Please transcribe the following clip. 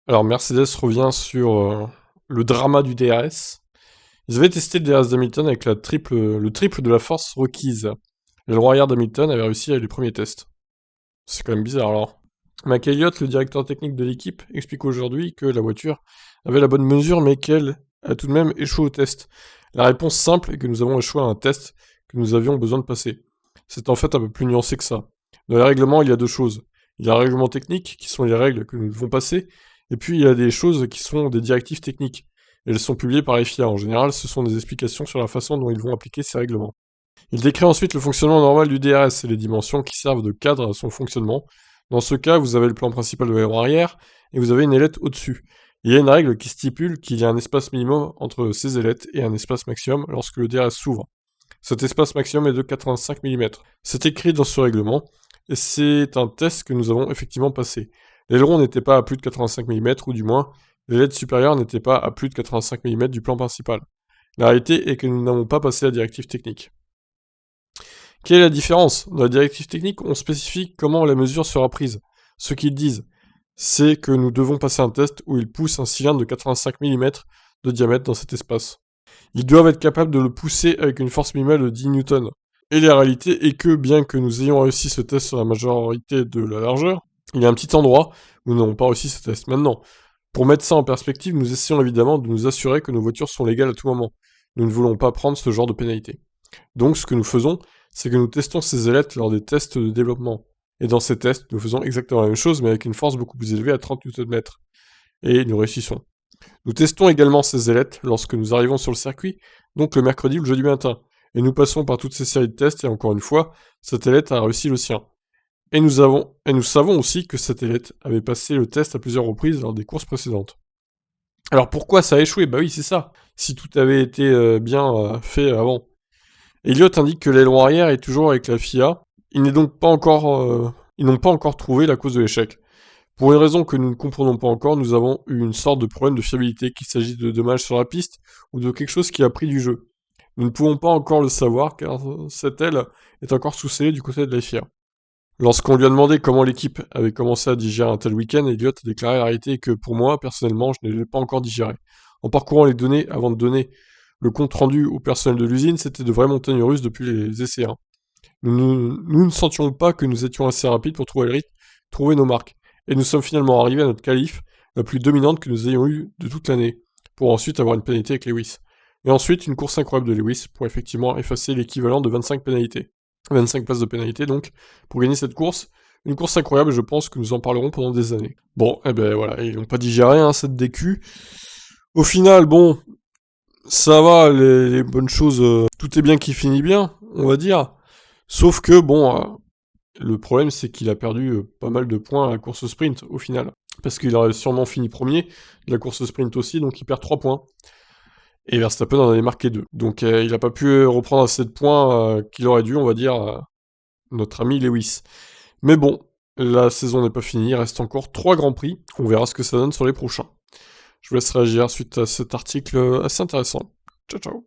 Alors Mercedes revient sur le drama du DRS. Ils avaient testé le DRS d'Hamilton avec le triple de la force requise. L'aileron arrière d'Hamilton avait réussi avec les premiers tests. C'est quand même bizarre alors. Mike Elliott, le directeur technique de l'équipe, explique aujourd'hui que la voiture avait la bonne mesure mais qu'elle a tout de même échoué au test. La réponse simple est que nous avons échoué à un test que nous avions besoin de passer. C'est en fait un peu plus nuancé que ça. Dans les règlements, il y a deux choses. Il y a un règlement technique, qui sont les règles que nous devons passer, et puis il y a des choses qui sont des directives techniques. Elles sont publiées par les FIA. En général, ce sont des explications sur la façon dont ils vont appliquer ces règlements. Il décrit ensuite le fonctionnement normal du DRS et les dimensions qui servent de cadre à son fonctionnement. Dans ce cas, vous avez le plan principal de l'aileron arrière et vous avez une ailette au-dessus. Il y a une règle qui stipule qu'il y a un espace minimum entre ces ailettes et un espace maximum lorsque le DRS s'ouvre. Cet espace maximum est de 85 mm. C'est écrit dans ce règlement et c'est un test que nous avons effectivement passé. L'aileron n'était pas à plus de 85 mm ou du moins l'ailette supérieure n'était pas à plus de 85 mm du plan principal. La réalité est que nous n'avons pas passé la directive technique. Quelle est la différence? Dans la directive technique, on spécifie comment la mesure sera prise. Ce qu'ils disent, c'est que nous devons passer un test où ils poussent un cylindre de 85 mm de diamètre dans cet espace. Ils doivent être capables de le pousser avec une force minimale de 10 Newton. Et la réalité est que, bien que nous ayons réussi ce test sur la majorité de la largeur, il y a un petit endroit où nous n'avons pas réussi ce test maintenant. Pour mettre ça en perspective, nous essayons évidemment de nous assurer que nos voitures sont légales à tout moment. Nous ne voulons pas prendre ce genre de pénalité. Donc ce que nous faisons, c'est que nous testons ces ailettes lors des tests de développement. Et dans ces tests, nous faisons exactement la même chose, mais avec une force beaucoup plus élevée à 30 Nm. Et nous réussissons. Nous testons également ces ailettes lorsque nous arrivons sur le circuit, donc le mercredi ou le jeudi matin. Et nous passons par toutes ces séries de tests, et encore une fois, cette ailette a réussi le sien. Et nous savons aussi que cette ailette avait passé le test à plusieurs reprises lors des courses précédentes. Alors pourquoi ça a échoué? Bah oui, c'est ça. Si tout avait été bien fait avant. Elliott indique que l'aileron arrière est toujours avec la FIA. Ils n'ont pas encore trouvé la cause de l'échec. Pour une raison que nous ne comprenons pas encore, nous avons eu une sorte de problème de fiabilité, qu'il s'agisse de dommages sur la piste ou de quelque chose qui a pris du jeu. Nous ne pouvons pas encore le savoir car cette aile est encore sous scellée du côté de la FIA. Lorsqu'on lui a demandé comment l'équipe avait commencé à digérer un tel week-end, Elliott a déclaré la réalité que pour moi, personnellement, je ne l'ai pas encore digéré. En parcourant les données avant de donner le compte rendu au personnel de l'usine, c'était de vraies montagnes russes depuis les essais 1. Nous ne sentions pas que nous étions assez rapides pour trouver le rythme, trouver nos marques. Et nous sommes finalement arrivés à notre qualif, la plus dominante que nous ayons eue de toute l'année, pour ensuite avoir une pénalité avec Lewis. Et ensuite, une course incroyable de Lewis pour effectivement effacer l'équivalent de 25 pénalités. 25 places de pénalité donc, pour gagner cette course. Une course incroyable, je pense que nous en parlerons pendant des années. Bon, eh ben voilà, ils n'ont pas digéré hein, cette DQ. Au final, bon, ça va, les bonnes choses, tout est bien qui finit bien, on va dire. Sauf que, bon, le problème c'est qu'il a perdu pas mal de points à la course sprint au final. Parce qu'il aurait sûrement fini premier de la course sprint aussi, donc il perd 3 points. Et Verstappen en avait marqué 2. Donc il n'a pas pu reprendre assez de points qu'il aurait dû, on va dire, notre ami Lewis. Mais bon, la saison n'est pas finie, il reste encore 3 grands prix. On verra ce que ça donne sur les prochains. Je vous laisse réagir suite à cet article assez intéressant. Ciao ciao.